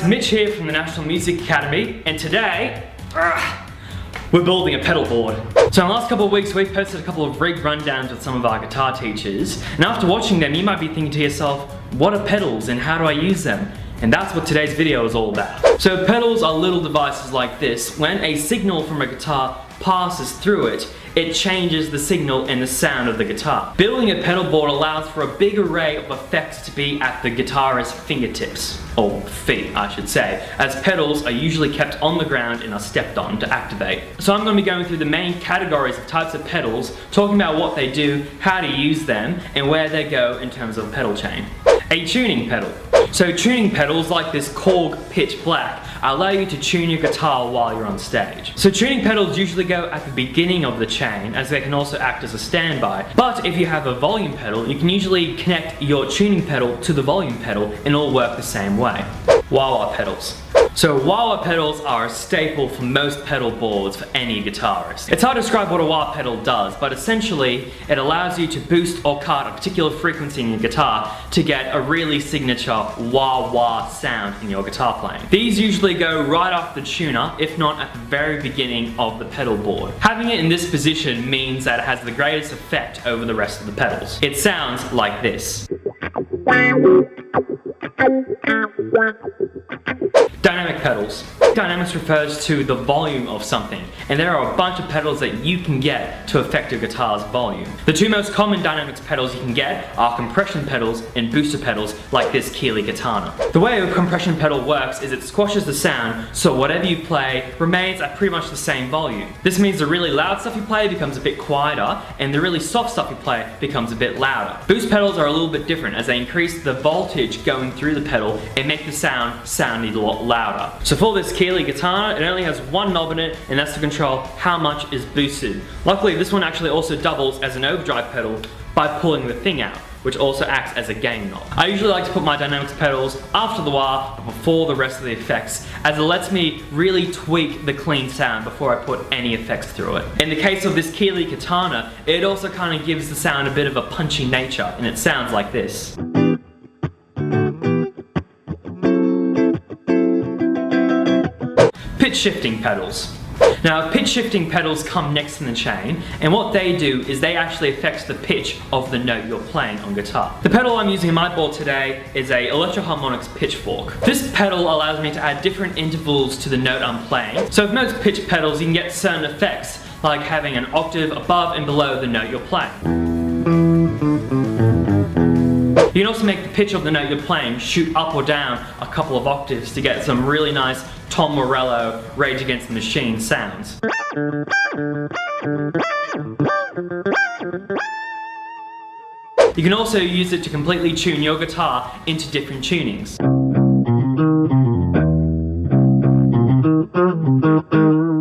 Mitch here from the National Music Academy, and today, we're building a pedal board. So in the last couple of weeks we've posted a couple of rig rundowns with some of our guitar teachers, and after watching them you might be thinking to yourself, what are pedals and how do I use them? And that's what today's video is all about. So pedals are little devices like this. When a signal from a guitar passes through it, it changes the signal and the sound of the guitar. Building a pedal board allows for a big array of effects to be at the guitarist's fingertips, or feet I should say, as pedals are usually kept on the ground and are stepped on to activate. So I'm going to be going through the main categories of types of pedals, talking about what they do, how to use them, and where they go in terms of pedal chain. A tuning pedal. So tuning pedals like this Korg Pitch Black allow you to tune your guitar while you're on stage. So tuning pedals usually go at the beginning of the chain, as they can also act as a standby. But if you have a volume pedal, you can usually connect your tuning pedal to the volume pedal and it'll work the same way. Wah-wah pedals. So wah-wah pedals are a staple for most pedal boards for any guitarist. It's hard to describe what a wah pedal does, but essentially it allows you to boost or cut a particular frequency in your guitar to get a really signature wah-wah sound in your guitar playing. These usually go right off the tuner, if not at the very beginning of the pedal board. Having it in this position means that it has the greatest effect over the rest of the pedals. It sounds like this. Dynamic pedals. Dynamics refers to the volume of something, and there are a bunch of pedals that you can get to affect your guitar's volume. The two most common dynamics pedals you can get are compression pedals and booster pedals like this Keeley Katana. The way a compression pedal works is it squashes the sound, so whatever you play remains at pretty much the same volume. This means the really loud stuff you play becomes a bit quieter, and the really soft stuff you play becomes a bit louder. Boost pedals are a little bit different, as they increase the voltage going through the pedal and make the sound a lot louder. So for this Keeley Katana, it only has one knob in it, and that's to control how much is boosted. Luckily, this one actually also doubles as an overdrive pedal by pulling the thing out, which also acts as a gain knob. I usually like to put my dynamics pedals after the wah, but before the rest of the effects, as it lets me really tweak the clean sound before I put any effects through it. In the case of this Keeley Katana, it also kind of gives the sound a bit of a punchy nature, and it sounds like this. Pitch shifting pedals. Now, pitch shifting pedals come next in the chain, and what they do is they actually affect the pitch of the note you're playing on guitar. The pedal I'm using in my board today is a Electro-Harmonix pitchfork. This pedal allows me to add different intervals to the note I'm playing. So with most pitch pedals you can get certain effects, like having an octave above and below the note you're playing. You can also make the pitch of the note you're playing shoot up or down a couple of octaves to get some really nice Tom Morello, Rage Against the Machine sounds. You can also use it to completely tune your guitar into different tunings.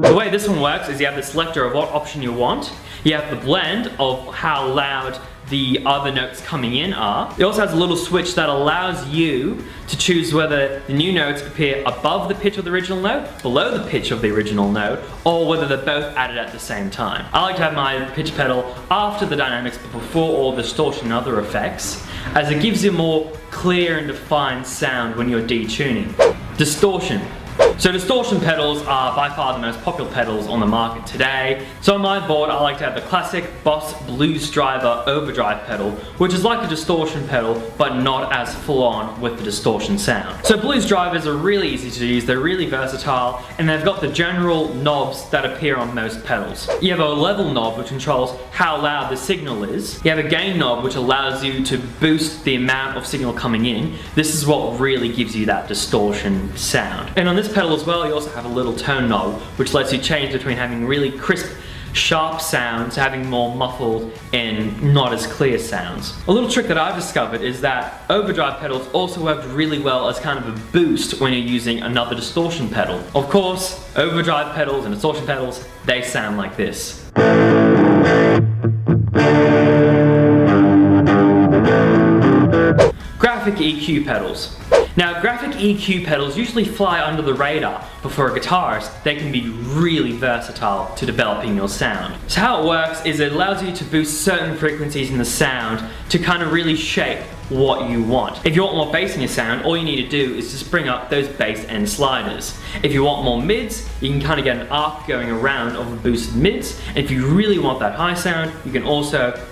The way this one works is you have the selector of what option you want, you have the blend of how loud the other notes coming in are. It also has a little switch that allows you to choose whether the new notes appear above the pitch of the original note, below the pitch of the original note, or whether they're both added at the same time. I like to have my pitch pedal after the dynamics but before all the distortion and other effects, as it gives you a more clear and defined sound when you're detuning. Distortion. So distortion pedals are by far the most popular pedals on the market today. So on my board I like to have the classic Boss Blues Driver overdrive pedal, which is like a distortion pedal but not as full on with the distortion sound. So Blues Drivers are really easy to use, they're really versatile, and they've got the general knobs that appear on most pedals. You have a level knob which controls how loud the signal is. You have a gain knob which allows you to boost the amount of signal coming in. This is what really gives you that distortion sound. And on this pedal as well, you also have a little tone knob which lets you change between having really crisp, sharp sounds to having more muffled and not as clear sounds. A little trick that I've discovered is that overdrive pedals also work really well as kind of a boost when you're using another distortion pedal. Of course, overdrive pedals and distortion pedals, they sound like this. Graphic EQ pedals. Now, graphic EQ pedals usually fly under the radar, but for a guitarist, they can be really versatile to developing your sound. So how it works is it allows you to boost certain frequencies in the sound to kind of really shape what you want. If you want more bass in your sound, all you need to do is just bring up those bass end sliders. If you want more mids, you can kind of get an arc going around of the boosted mids. And if you really want that high sound, you can also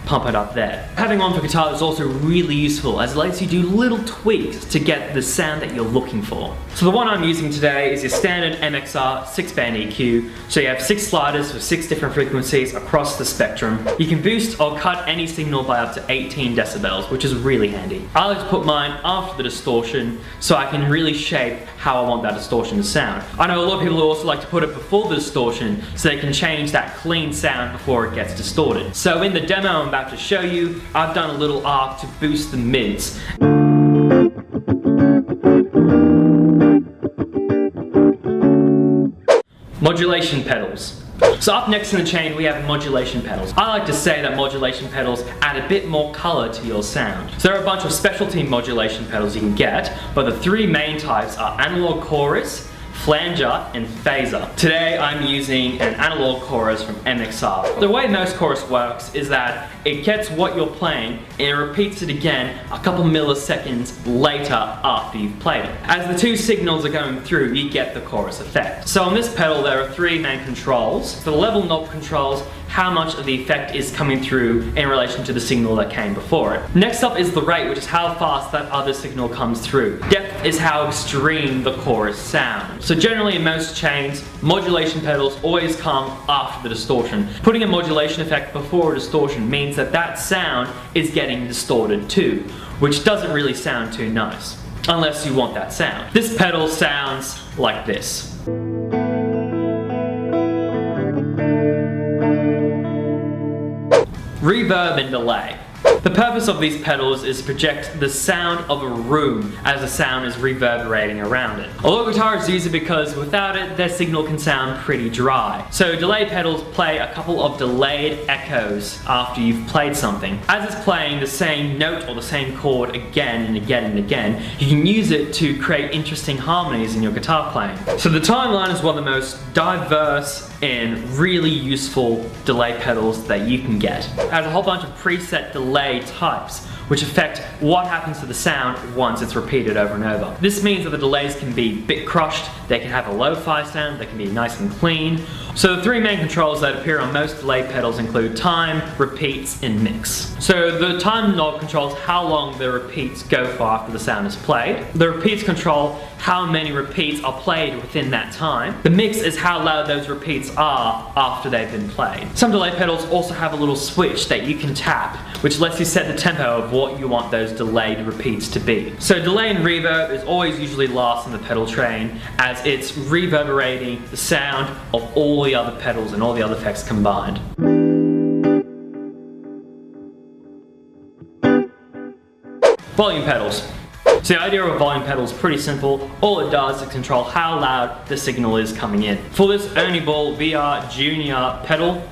pump it up there. Having on for guitar is also really useful as it lets you do little tweaks to get the sound that you're looking for. So the one I'm using today is your standard MXR 6-band EQ. So you have 6 sliders with 6 different frequencies across the spectrum. You can boost or cut any signal by up to 18 decibels, which is really handy. I like to put mine after the distortion so I can really shape how I want that distortion to sound. I know a lot of people also like to put it before the distortion so they can change that clean sound before it gets distorted. So in the demo I'm about to show you, I've done a little arc to boost the mids. Modulation pedals. So up next in the chain we have modulation pedals. I like to say that modulation pedals add a bit more color to your sound. So there are a bunch of specialty modulation pedals you can get, but the 3 main types are analog chorus, flanger, and phaser. Today I'm using an analog chorus from MXR. The way most chorus works is that it gets what you're playing and it repeats it again a couple milliseconds later after you've played it. As the 2 signals are going through, you get the chorus effect. So on this pedal there are 3 main controls. So the level knob controls how much of the effect is coming through in relation to the signal that came before it. Next up is the rate, which is how fast that other signal comes through. Depth is how extreme the chorus sounds. So generally in most chains, modulation pedals always come after the distortion. Putting a modulation effect before a distortion means that that sound is getting distorted too, which doesn't really sound too nice, unless you want that sound. This pedal sounds like this. Reverb and delay. The purpose of these pedals is to project the sound of a room as the sound is reverberating around it. A lot of guitarists use it because without it, their signal can sound pretty dry. So delay pedals play a couple of delayed echoes after you've played something. As it's playing the same note or the same chord again and again and again, you can use it to create interesting harmonies in your guitar playing. So the Timeline is one of the most diverse and really useful delay pedals that you can get. It has a whole bunch of preset delay types which affect what happens to the sound once it's repeated over and over. This means that the delays can be bit crushed, they can have a lo-fi sound, they can be nice and clean. So the 3 main controls that appear on most delay pedals include time, repeats, and mix. So the time knob controls how long the repeats go for after the sound is played. The repeats control how many repeats are played within that time. The mix is how loud those repeats are after they've been played. Some delay pedals also have a little switch that you can tap, which lets you set the tempo of what you want those delayed repeats to be. So delay and reverb is always usually last in the pedal train, as it's reverberating the sound of all the other pedals and all the other effects combined. Volume pedals. So the idea of a volume pedal is pretty simple. All it does is control how loud the signal is coming in. For this Ernie Ball VR Junior pedal,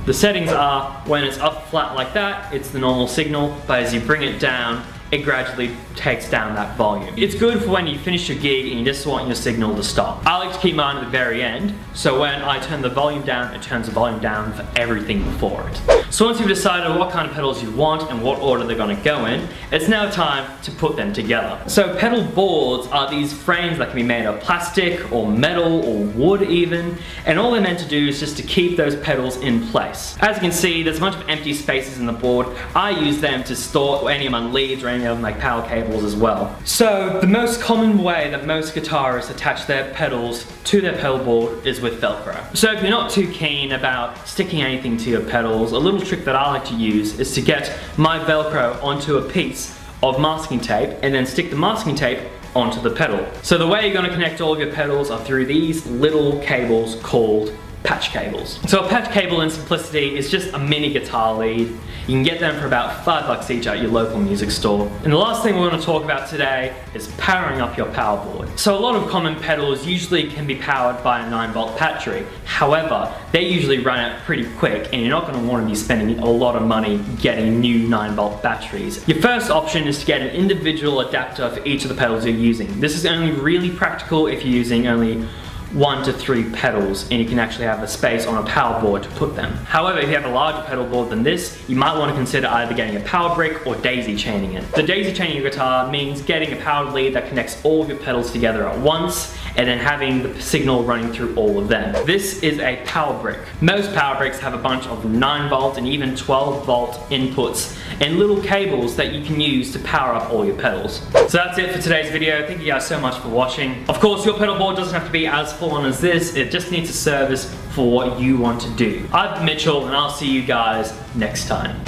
the settings are when it's up flat like that, it's the normal signal, but as you bring it down, it gradually takes down that volume. It's good for when you finish your gig and you just want your signal to stop. I like to keep mine at the very end, so when I turn the volume down, it turns the volume down for everything before it. So once you've decided what kind of pedals you want and what order they're going to go in, it's now time to put them together. So pedal boards are these frames that can be made of plastic or metal or wood even, and all they're meant to do is just to keep those pedals in place. As you can see, there's a bunch of empty spaces in the board. I use them to store any of my leads or any of my power cables as well. So the most common way that most guitarists attach their pedals to their pedal board is with Velcro. So if you're not too keen about sticking anything to your pedals, a little trick that I like to use is to get my Velcro onto a piece of masking tape and then stick the masking tape onto the pedal. So the way you're going to connect all of your pedals are through these little cables called patch cables. So a patch cable in simplicity is just a mini guitar lead. You can get them for about $5 each at your local music store. And the last thing we're going to talk about today is powering up your power board. So a lot of common pedals usually can be powered by a 9-volt battery. However, they usually run out pretty quick and you're not going to want to be spending a lot of money getting new 9-volt batteries. Your first option is to get an individual adapter for each of the pedals you're using. This is only really practical if you're using only 1 to 3 pedals and you can actually have a space on a power board to put them. However, if you have a larger pedal board than this, you might want to consider either getting a power brick or daisy chaining it. The daisy chaining your guitar means getting a powered lead that connects all of your pedals together at once and then having the signal running through all of them. This is a power brick. Most power bricks have a bunch of 9-volt and even 12-volt inputs and little cables that you can use to power up all your pedals. So that's it for today's video. Thank you guys so much for watching. Of course, your pedal board doesn't have to be as full on as this. It just needs a service for what you want to do. I'm Mitchell and I'll see you guys next time.